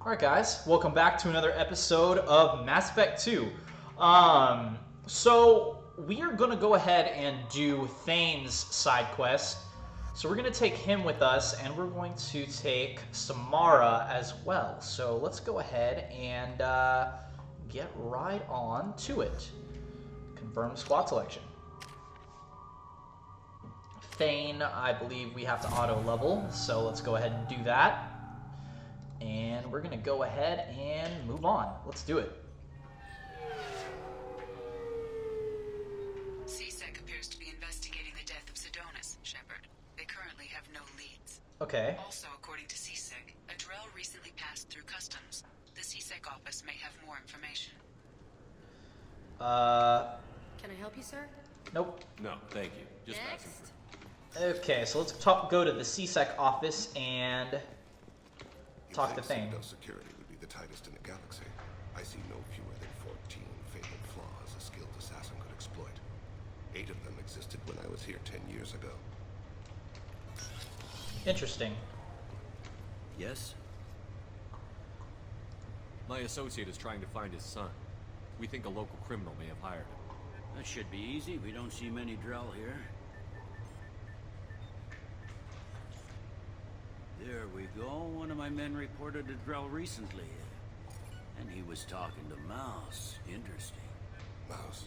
Alright guys, welcome back to another episode of Mass Effect 2. So we are going to go ahead and do Thane's side quest. So we're going to take him with us, and we're going to take Samara as well. So let's go ahead and get right on to it. Confirm squad selection. Thane, I believe we have to auto level, so let's go ahead and do that. And we're going to go ahead and move on. Let's do it. CSEC appears to be investigating the death of Sidonis, Shepard. They currently have no leads. Okay. Also, according to CSEC, a Drell recently passed through customs. The CSEC office may have more information. Can I help you, sir? Nope. No, thank you. Just Next. Okay, so let's go to the CSEC office and talk to Thane. Citadel security would be the tightest in the galaxy. I see no fewer than 14 fatal flaws a skilled assassin could exploit. 8 of them existed when I was here 10 years ago. Interesting. Yes? My associate is trying to find his son. We think a local criminal may have hired him. That should be easy. We don't see many Drell here. There we go. One of my men reported a Drell recently. And he was talking to Mouse. Interesting. Mouse?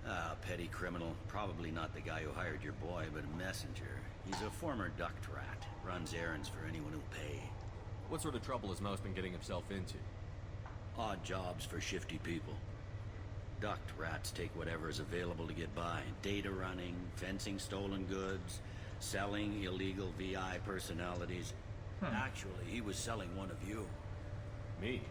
Ah, petty criminal. Probably not the guy who hired your boy, but a messenger. He's a former duct rat. Runs errands for anyone who'll pay. What sort of trouble has Mouse been getting himself into? Odd jobs for shifty people. Duct rats take whatever is available to get by. Data running, fencing stolen goods, selling illegal VI personalities. Actually, he was selling one of you. Me?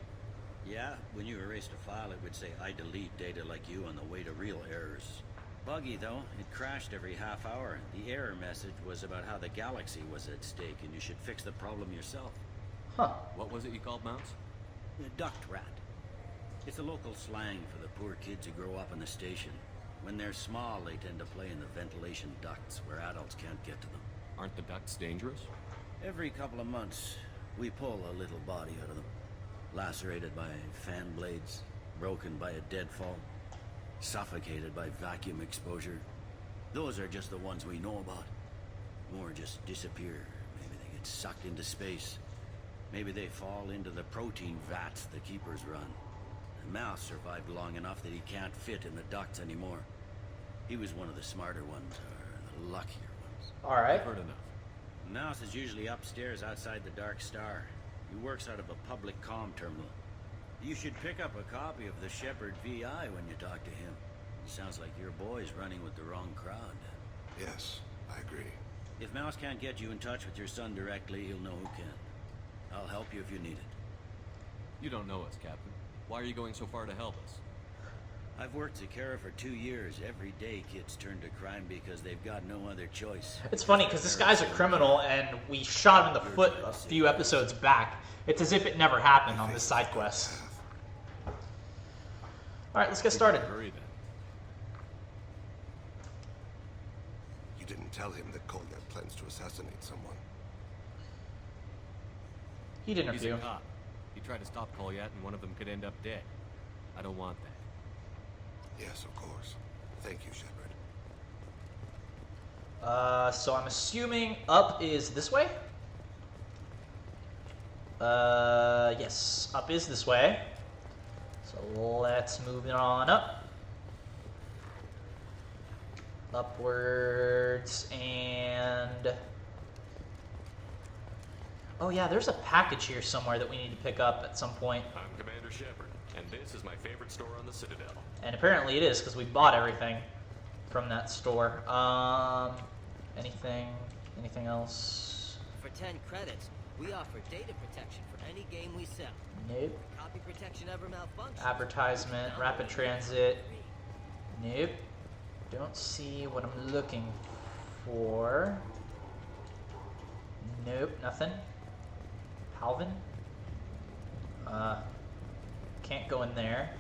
Yeah, when you erased a file, it would say, I delete data like you on the way to real errors. Buggy, though. It crashed every half hour. The error message was about how the galaxy was at stake, and you should fix the problem yourself. Huh. What was it you called Mouse? A duct rat. It's a local slang for the poor kids who grow up in the station. When they're small, they tend to play in the ventilation ducts where adults can't get to them. Aren't the ducts dangerous? Every couple of months, we pull a little body out of them. Lacerated by fan blades, broken by a deadfall, suffocated by vacuum exposure. Those are just the ones we know about. More just disappear. Maybe they get sucked into space. Maybe they fall into the protein vats the keepers run. And Mouse survived long enough that he can't fit in the ducts anymore. He was one of the smarter ones, or the luckier ones. Alright. I've heard enough. Mouse is usually upstairs outside the Dark Star. He works out of a public comm terminal. You should pick up a copy of the Shepard VI when you talk to him. It sounds like your boy's running with the wrong crowd. Yes, I agree. If Mouse can't get you in touch with your son directly, he'll know who can. I'll help you if you need it. You don't know us, Captain. Why are you going so far to help us? I've worked Zakara for 2 years. Every day kids turn to crime because they've got no other choice. It's funny because this guy's a criminal and we shot him in the foot a few episodes back. It's as if it never happened on this side quest. Alright, let's get started. Hurry then. You didn't tell him that Kolyak plans to assassinate someone. He'd He's interview. a cop. He tried to stop Kolyat and one of them could end up dead. I don't want that. Yes, of course. Thank you, Shepard. So I'm assuming up is this way? Yes, up is this way. So let's move it on up. Upwards and... Oh yeah, there's a package here somewhere that we need to pick up at some point. I'm Commander Shepard, and this is my favorite store on the Citadel. And apparently it is, because we bought everything from that store. Anything else? For 10 credits, we offer data protection for any game we sell. Nope. Copy protection ever malfunctions. Advertisement, rapid transit. Nope. Don't see what I'm looking for. Nope, nothing. Halvin? Can't go in there.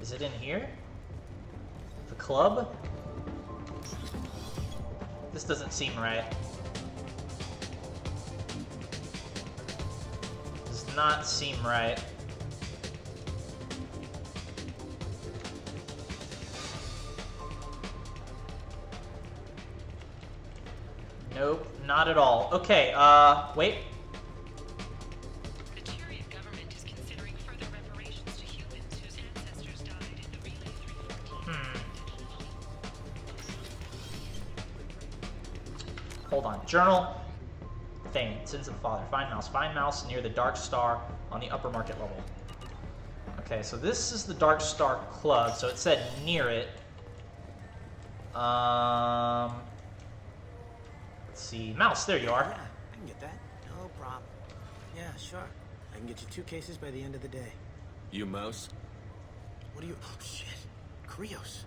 Is it in here? The club? This doesn't seem right. not seem right. Nope, not at all. Okay, wait. The Tyrian government is considering further reparations to humans whose ancestors died in the Relay 314. Hold on. Journal. Thane, Sins of the Father. Find mouse. Find mouse near the Dark Star on the upper market level. Okay, so this is the Dark Star Club, so it said near it. Let's see. Mouse, there you are. Yeah, I can get that. No problem. Yeah, sure. I can get you 2 cases by the end of the day. You mouse? What are you... Oh, shit. Krios.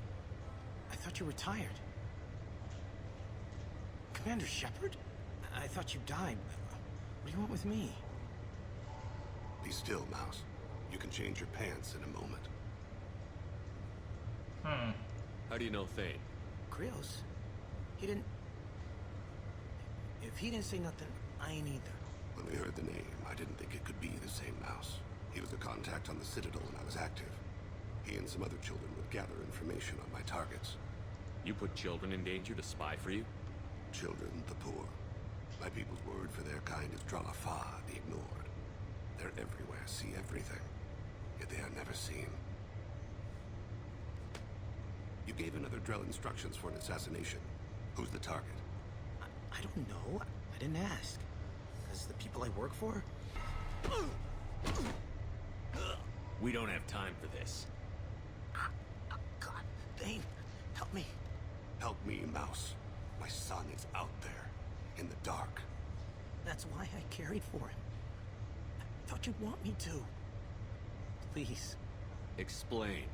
I thought you retired. Commander Shepard? I thought you died. What do you want with me? Be still, Mouse. You can change your pants in a moment. How do you know Thane? Krios? He didn't... If he didn't say nothing, I ain't either. When we heard the name, I didn't think it could be the same Mouse. He was a contact on the Citadel when I was active. He and some other children would gather information on my targets. You put children in danger to spy for you? Children, the poor. My people's word for their kind is Dralafa, the ignored. They're everywhere, see everything. Yet they are never seen. You gave another Drell instructions for an assassination. Who's the target? I don't know. I didn't ask. Because the people I work for? We don't have time for this. God, Thane, help me. Help me, Mouse. My son is out there, in the dark. That's why I carried for him. I thought you'd want me to. Please. Explain.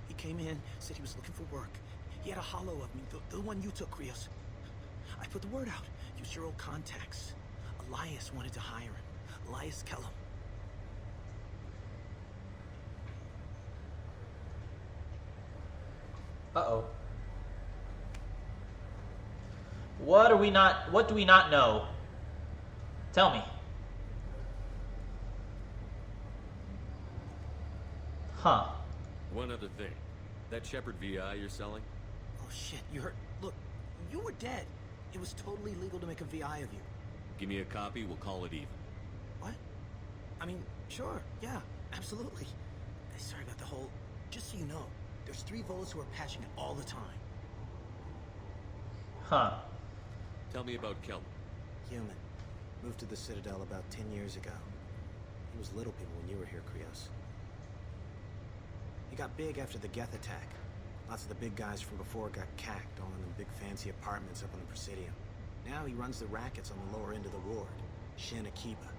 He came in, said he was looking for work. He had a hollow of me, the one you took, Krios. I put the word out. Use your old contacts. Elias wanted to hire him. Elias Kellum. Uh-oh. What do we not know? Tell me. Huh. One other thing. That Shepard VI you're selling? Oh shit, you heard... Look, you were dead. It was totally legal to make a VI of you. Give me a copy, we'll call it even. What? I mean, sure, yeah, absolutely. Hey, sorry about the whole... Just so you know, there's 3 Volas who are patching it all the time. Huh. Tell me about Kellum. Human. Moved to the Citadel about 10 years ago. He was little people when you were here, Krios. He got big after the Geth attack. Lots of the big guys from before got cacked, all in the big fancy apartments up on the Presidium. Now he runs the rackets on the lower end of the ward. Shin Akiba.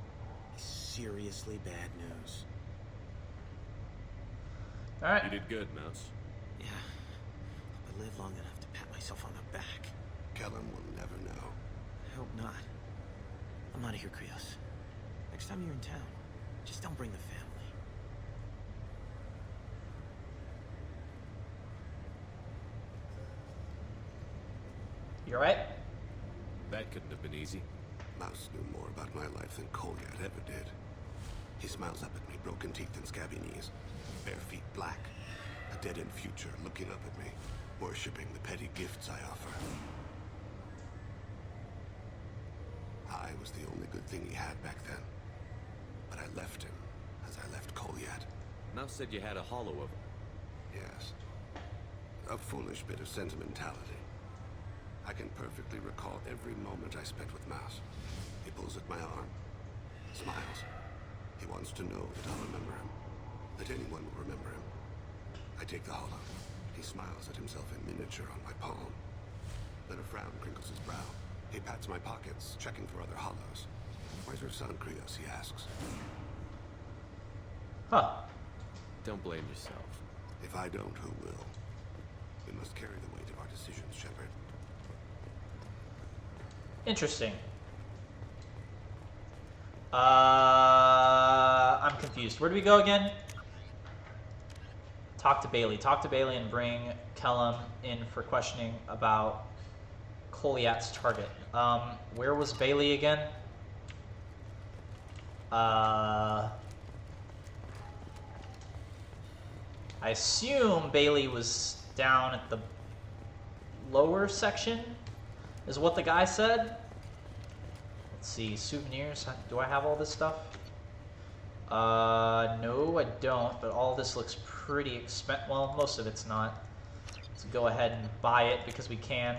He's seriously bad news. Alright. You did good, Mouse. Yeah. I live long enough to pat myself on the back. Kellum will never know. I hope not. I'm out of here, Krios. Next time you're in town, just don't bring the family. You alright? That couldn't have been easy. Mouse knew more about my life than Kolyat ever did. He smiles up at me, broken teeth and scabby knees. Bare feet black. A dead-end future looking up at me, worshipping the petty gifts I offer. I was the only good thing he had back then. But I left him, as I left Kolyat. Mouse said you had a hollow of him. Yes. A foolish bit of sentimentality. I can perfectly recall every moment I spent with Mouse. He pulls at my arm, smiles. He wants to know that I'll remember him, that anyone will remember him. I take the hollow. He smiles at himself in miniature on my palm. Then a frown crinkles his brow. He pats my pockets, checking for other hollows. Where's your son, Krios? He asks. Huh. Don't blame yourself. If I don't, who will? We must carry the weight of our decisions, Shepard. Interesting. I'm confused. Where do we go again? Talk to Bailey. Talk to Bailey and bring Kellum in for questioning about Kolyat's target. Where was Bailey again? I assume Bailey was down at the lower section, is what the guy said. Let's see, souvenirs. Do I have all this stuff? No, I don't, but all this looks pretty expensive. Well, most of it's not. Let's go ahead and buy it because we can.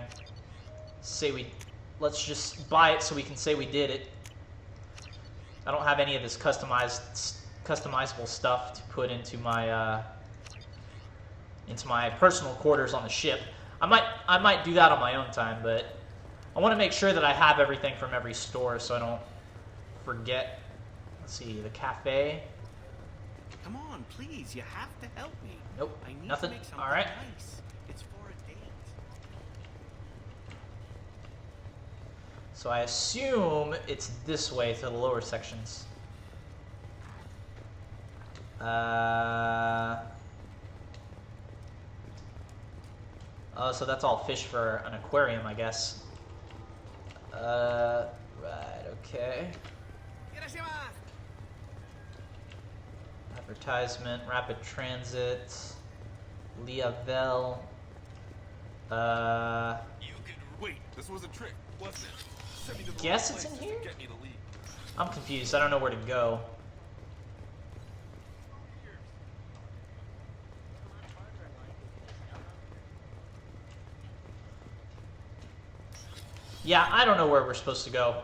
Let's just buy it so we can say we did it. I don't have any of this customizable stuff to put into my personal quarters on the ship. I might do that on my own time, but I want to make sure that I have everything from every store so I don't forget. Let's see, the cafe. Come on, please, you have to help me. Nope, I need nothing. To make something All right. nice. It's for a date. So I assume it's this way to the lower sections. Oh, so that's all fish for an aquarium, I guess. Right, okay. Advertisement, rapid transit, Liavel. You could wait. This was a trick, wasn't it? Send me to the Guess right it's in place here? to get me the lead. I'm confused. I don't know where to go. Yeah, I don't know where we're supposed to go.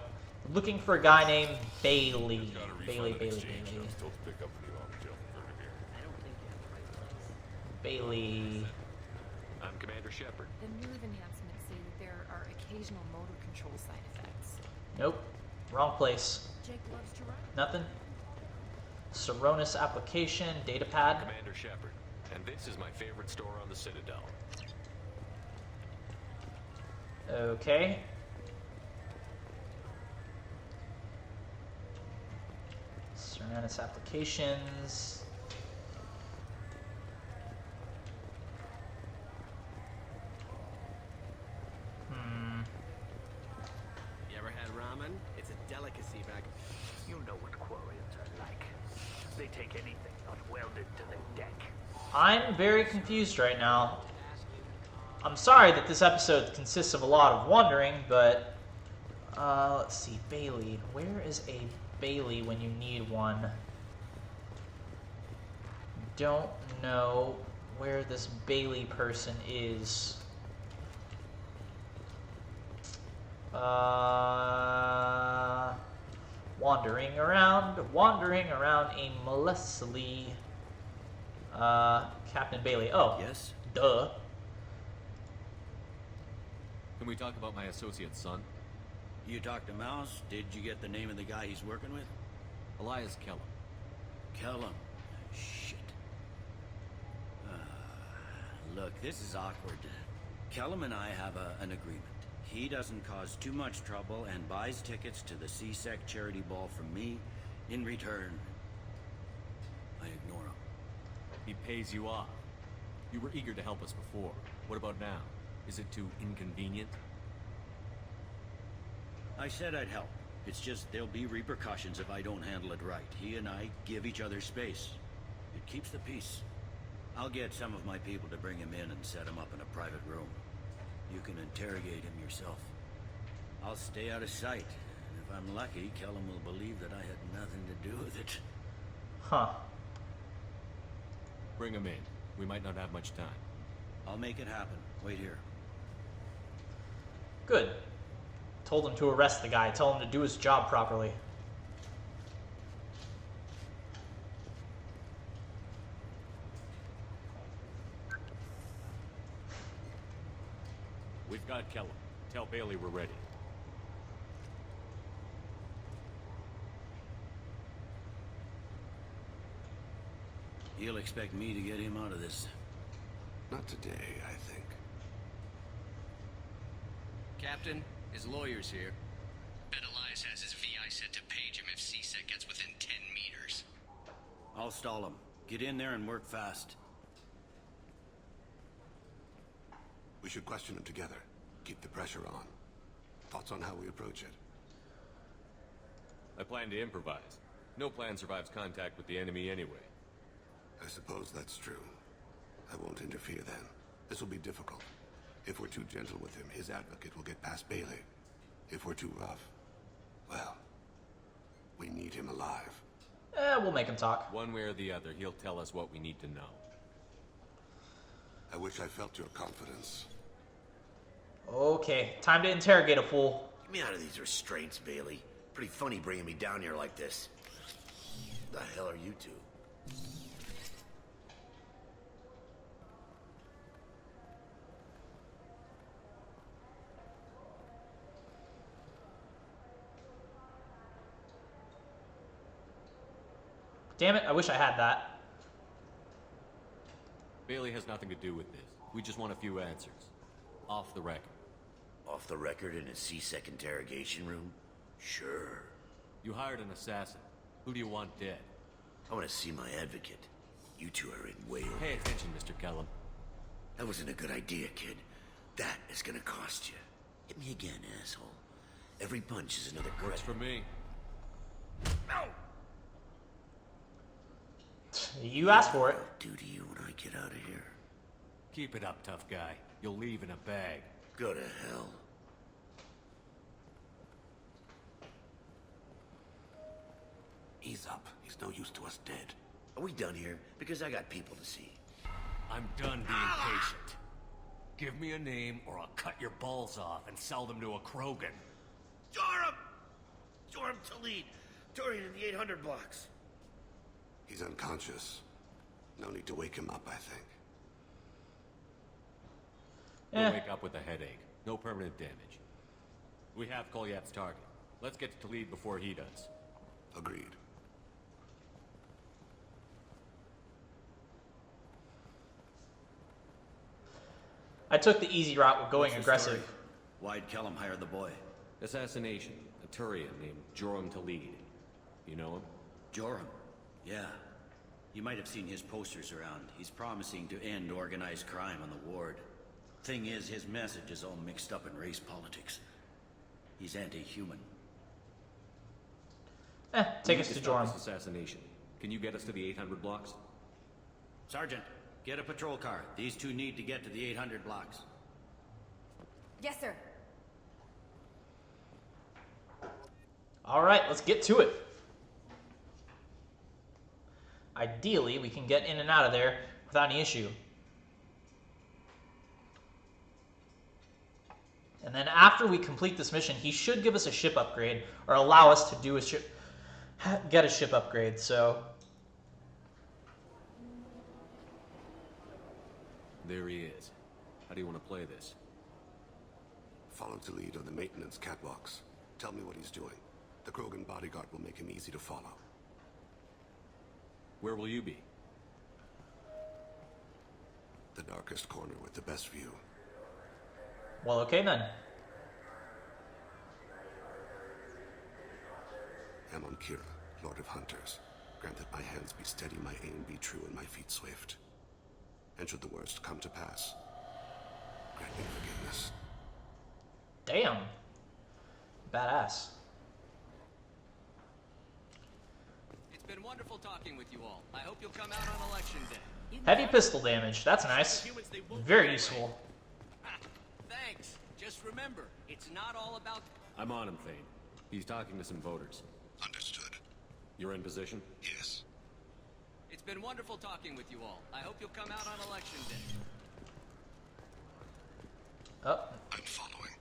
Looking for a guy named Bailey. Got a refund Bailey, and Bailey, exchange. Bailey. I'm still to pick up a new jail converter here. Bailey. I'm Commander Shepard. The new enhancements say that there are occasional motor control side effects. Nope. Wrong place. Jake loves to ride. Nothing. Saronis application, datapad. Commander Shepard, and this is my favorite store on the Citadel. Okay. Saronis applications. You ever had ramen? It's a delicacy back. You know what Quarians are like. They take anything not welded to the deck. I'm very confused right now. I'm sorry that this episode consists of a lot of wandering, but let's see, Bailey. Where is a Bailey when you need one? Don't know where this Bailey person is. Wandering around aimlessly. Captain Bailey. Oh, Yes? duh. Can we talk about my associate's son? You talked to Mouse? Did you get the name of the guy he's working with? Elias Kellum. Kellum. Shit. Look, this is awkward. Kellum and I have an agreement. He doesn't cause too much trouble and buys tickets to the CSEC charity ball from me. In return, I ignore him. He pays you off. You were eager to help us before. What about now? Is it too inconvenient? I said I'd help. It's just there'll be repercussions if I don't handle it right. He and I give each other space. It keeps the peace. I'll get some of my people to bring him in and set him up in a private room. You can interrogate him yourself. I'll stay out of sight. And if I'm lucky, Kellum will believe that I had nothing to do with it. Huh. Bring him in. We might not have much time. I'll make it happen. Wait here. Good. Told him to arrest the guy. Tell him to do his job properly. We've got Kellum. Tell Bailey we're ready. He'll expect me to get him out of this. Not today, I think. Captain, his lawyer's here. Bet Elias has his VI set to page him if CSEC gets within 10 meters. I'll stall him. Get in there and work fast. We should question him together. Keep the pressure on. Thoughts on how we approach it? I plan to improvise. No plan survives contact with the enemy anyway. I suppose that's true. I won't interfere then. This will be difficult. If we're too gentle with him, his advocate will get past Bailey. If we're too rough, well, we need him alive. We'll make him talk. One way or the other, he'll tell us what we need to know. I wish I felt your confidence. Okay, time to interrogate a fool. Get me out of these restraints, Bailey. Pretty funny bringing me down here like this. The hell are you two? Damn it, I wish I had that. Bailey has nothing to do with this. We just want a few answers. Off the record. Off the record in a C-Sec interrogation room? Sure. You hired an assassin. Who do you want dead? I want to see my advocate. You two are in way over. Pay attention, Mr. Kellum. That wasn't a good idea, kid. That is gonna cost you. Hit me again, asshole. Every punch is another Works for me. No! You asked for it. What I'll do to you when I get out of here. Keep it up, tough guy. You'll leave in a bag. Go to hell. Ease up. He's no use to us dead. Are we done here? Because I got people to see. I'm done being patient. Give me a name or I'll cut your balls off and sell them to a Krogan. Joram! Joram Talid. Dorian in the 800 blocks. He's unconscious. No need to wake him up, I think. He'll wake up with a headache. No permanent damage. We have Kolyat's target. Let's get to Talid before he does. Agreed. I took the easy route with going What's the aggressive. story? Why'd Kellum hire the boy? Assassination. A Turian named Joram Talid. You know him? Joram. Yeah. You might have seen his posters around. He's promising to end organized crime on the ward. Thing is, his message is all mixed up in race politics. He's anti-human. Take us to Joram. This assassination. Can you get us to the 800 blocks? Sergeant, get a patrol car. These two need to get to the 800 blocks. Yes, sir. All right, let's get to it. Ideally, we can get in and out of there without any issue. And then after we complete this mission, he should give us a ship upgrade, or allow us to do a get a ship upgrade, so... There he is. How do you want to play this? Follow the lead on the maintenance catwalks. Tell me what he's doing. The Krogan bodyguard will make him easy to follow. Where will you be? The darkest corner with the best view. Well, okay then. Amon Kira, Lord of Hunters. Grant that my hands be steady, my aim be true, and my feet swift. And should the worst come to pass, grant me forgiveness. Damn. Badass. It's been wonderful talking with you all. I hope you'll come out on election day. Heavy pistol damage. That's nice. Very useful. Thanks. Just remember, it's not all about... I'm on him, Thane. He's talking to some voters. Understood. You're in position? Yes. It's been wonderful talking with you all. I hope you'll come out on election day. Oh. I'm following.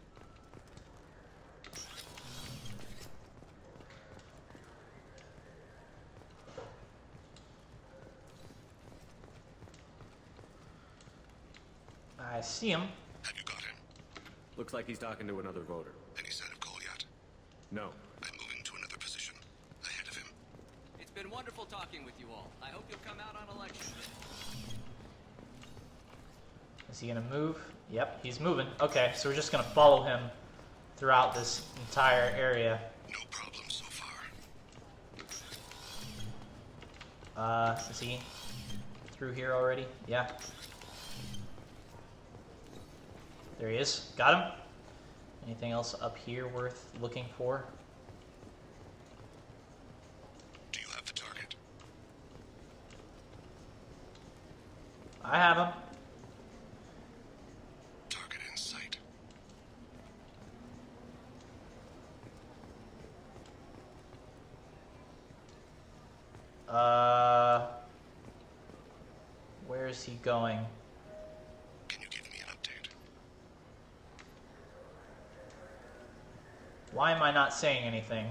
I see him. Have you got him? Looks like he's talking to another voter. Any sign of Kolyat? No. I'm moving to another position. Ahead of him. It's been wonderful talking with you all. I hope you'll come out on election day. Is he gonna move? Yep, he's moving. Okay, so we're just gonna follow him throughout this entire area. No problem so far. Is he through here already? Yeah. There he is. Got him. Anything else up here worth looking for? Do you I have him. Target in sight. Where is he going? Can you give me an update? Why am I not saying anything?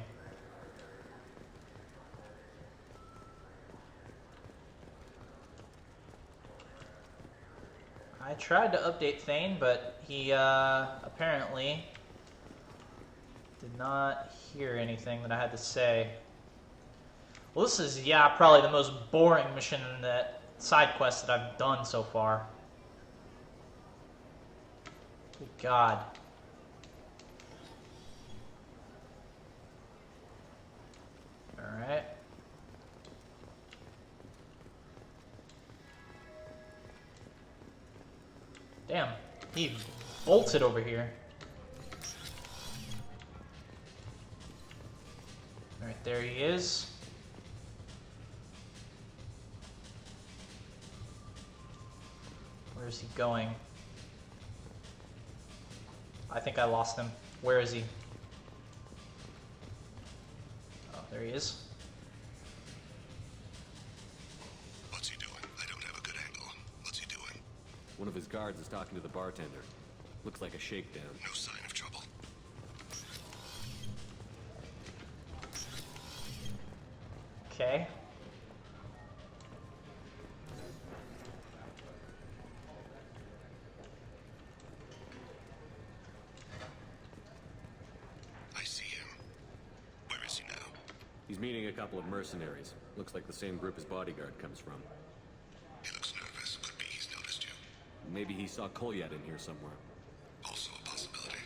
I tried to update Thane, but he apparently did not hear anything that I had to say. Well, this is, yeah, probably the most boring mission in that side quest that I've done so far. Good God. Alright. Damn, he bolted over here. Alright, there he is. Where is he going? I think I lost him. Where is he? Oh, there he is. What's he doing? I don't have a good angle. What's he doing? One of his guards is talking to the bartender. Looks like a shakedown. No sign of trouble. Okay. I see him. Where is he now? He's meeting a couple of mercenaries. Looks like the same group his bodyguard comes from. He looks nervous. Could be he's noticed you. Maybe he saw Kolyat in here somewhere. Also a possibility.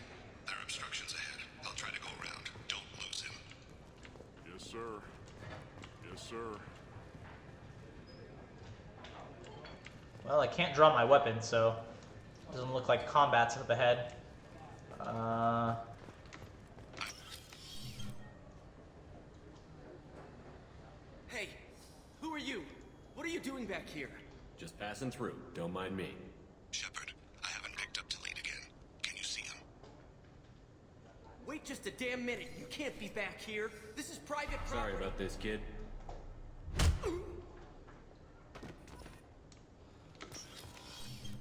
There are obstructions ahead. I'll try to go around. Don't lose him. Yes, sir. Yes, sir. Well, I can't draw my weapon, so it doesn't look like combat's up ahead. Hey, who are you? What are you doing back here? Just passing through. Don't mind me. Shepard, I haven't picked up Thane again. Can you see him? Wait just a damn minute. You can't be back here. This is private Sorry property. about this, kid.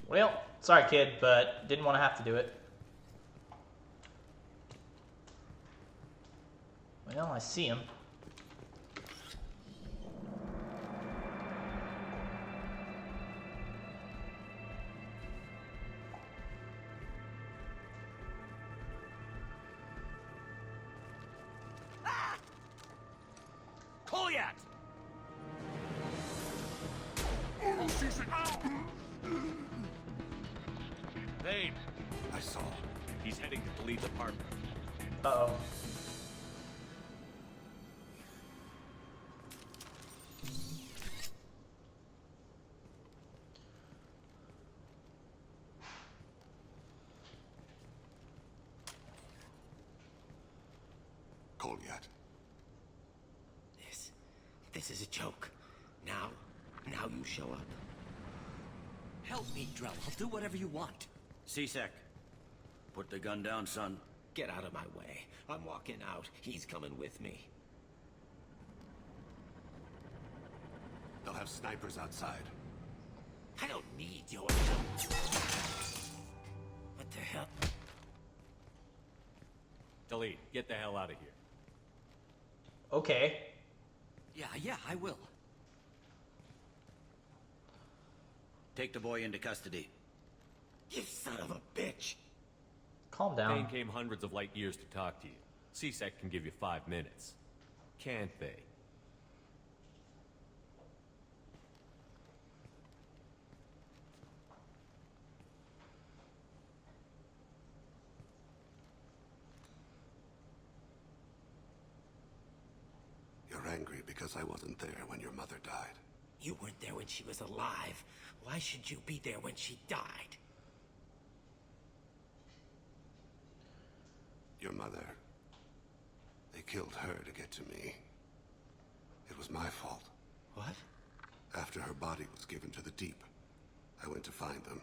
Well, sorry kid, but didn't want to have to do it. Well, I see him. Kolyat! Thane, I saw. He's heading to Khalid's apartment. Uh-oh. Kolyat. This is a joke. Now you show up. Help me, Drell. I'll do whatever you want. C-Sec. Put the gun down, son. Get out of my way. I'm walking out. He's coming with me. They'll have snipers outside. I don't need your help. What the hell? Khalid, get the hell out of here. Okay. Yeah, I will. Take the boy into custody. You son of a bitch! Calm down. Thane came hundreds of light years to talk to you. C-Sec can give you 5 minutes. Can't they? You're angry because I wasn't there when your mother died. You weren't there when she was alive. Why should you be there when she died? Your mother. They killed her to get to me. It was my fault. What? After her body was given to the deep, I went to find them.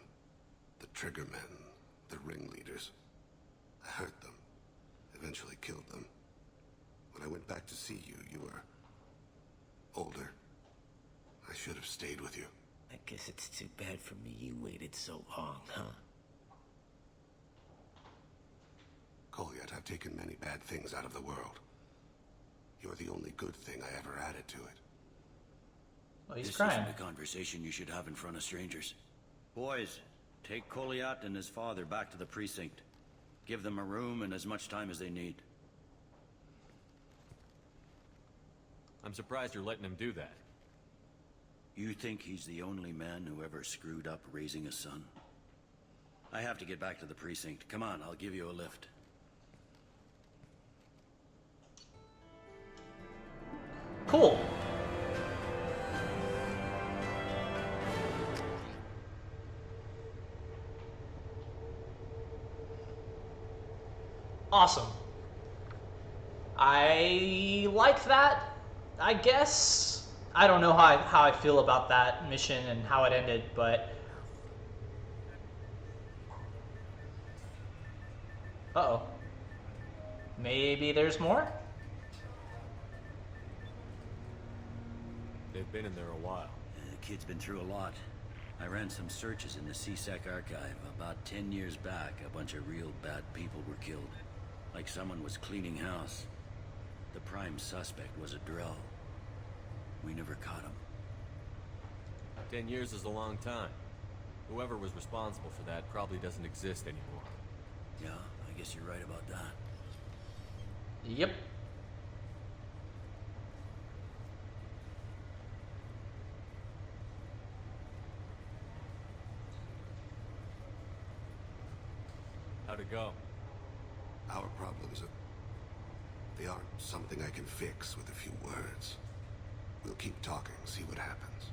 The triggermen, the ringleaders. I hurt them. Eventually killed them. When I went back to see you, you were older. I should have stayed with you. I guess it's too bad for me you waited so long, huh? Goliath, I've taken many bad things out of the world. You're the only good thing I ever added to it. Oh, he's This crying. isn't a conversation you should have in front of strangers. Boys, take Goliath and his father back to the precinct. Give them a room and as much time as they need. I'm surprised you're letting him do that. You think he's the only man who ever screwed up raising a son? I have to get back to the precinct. Come on, I'll give you a lift. Cool. Awesome. I like that, I guess. I don't know how I feel about that mission and how it ended, but... Uh-oh. Maybe there's more? They've been in there a while. The kid's been through a lot. I ran some searches in the CSEC archive. About 10 years back, a bunch of real bad people were killed. Like someone was cleaning house. The prime suspect was a drill. We never caught him. 10 years is a long time. Whoever was responsible for that probably doesn't exist anymore. Yeah, I guess you're right about that. Yep. How'd it go? Our problems they aren't something I can fix with a few words. We'll keep talking, see what happens.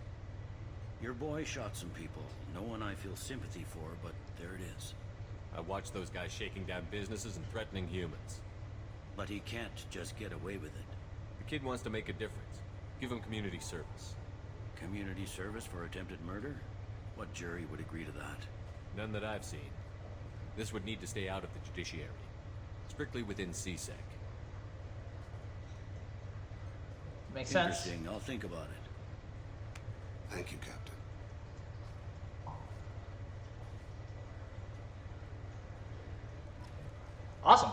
Your boy shot some people. No one I feel sympathy for, but there it is. I watched those guys shaking down businesses and threatening humans. But he can't just get away with it. The kid wants to make a difference. Give him community service. Community service for attempted murder? What jury would agree to that? None that I've seen. This would need to stay out of the judiciary. Strictly within CSEC. Makes sense. Interesting. I'll think about it. Thank you, Captain. Awesome.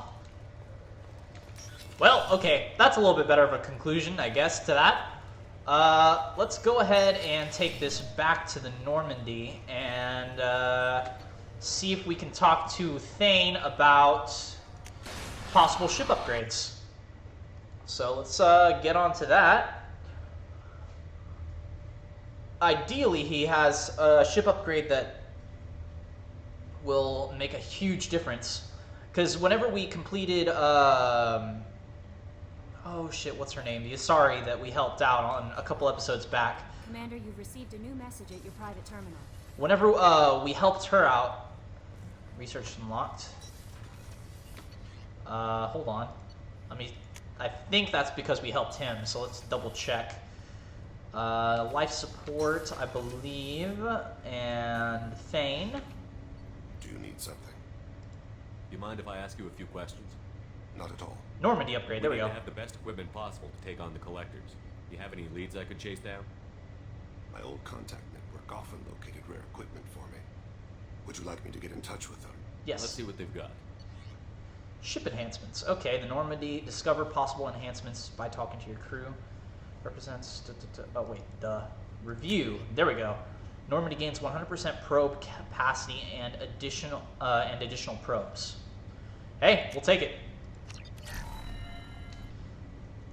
Well, okay, that's a little bit better of a conclusion, I guess, to that. Let's go ahead and take this back to the Normandy and see if we can talk to Thane about possible ship upgrades. So let's get on to that. Ideally, he has a ship upgrade that will make a huge difference. Because whenever we completed, oh shit, what's her name? The Asari that we helped out on a couple episodes back. Commander, you've received a new message at your private terminal. Whenever we helped her out, research unlocked. Hold on. I think that's because we helped him, so let's double check. Life support, I believe, and Thane. Do you need something? Do you mind if I ask you a few questions? Not at all. Normandy upgrade, there we need go. to have the best equipment possible to take on the collectors. Do you have any leads I could chase down? My old contact network often located rare equipment for me. Would you like me to get in touch with them? Yes. Let's see what they've got. Ship enhancements. Okay, the Normandy. Discover possible enhancements by talking to your crew. Represents... Oh, wait. The review. There we go. Normandy gains 100% probe capacity and additional probes. Hey, we'll take it.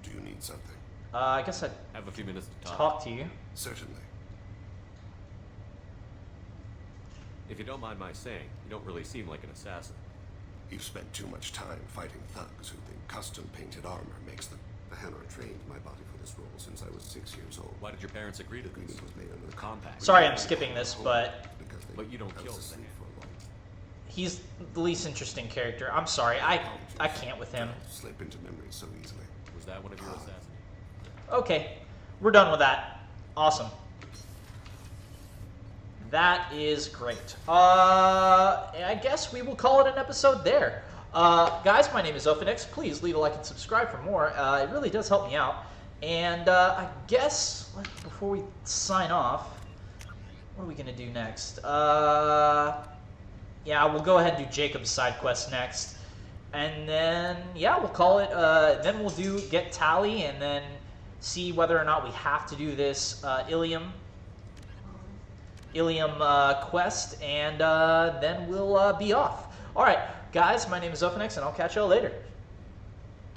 Do you need something? I guess I'd have a few minutes to talk to you. Certainly. If you don't mind my saying, you don't really seem like an assassin. You've spent too much time fighting thugs who think custom-painted armor makes them. I had trained my body for this role since I was 6 years old. Why did your parents agree to this? Was made under the compact. Sorry, I'm skipping this, but you don't kill Thane. He's the least interesting character. I'm sorry, I can't with him. Slip into memory so easily. Was that one of your assassins? Okay, we're done with that. Awesome. That is great. I guess we will call it an episode there. Guys, my name is Ophinix. Please leave a like and subscribe for more. It really does help me out. And I guess, before we sign off, what are we going to do next? Yeah, we'll go ahead and do Jacob's side quest next. And then, yeah, we'll call it, then we'll get Tally and then see whether or not we have to do this Ilium quest, and then we'll be off. Alright, guys, my name is Ophinix, and I'll catch y'all later.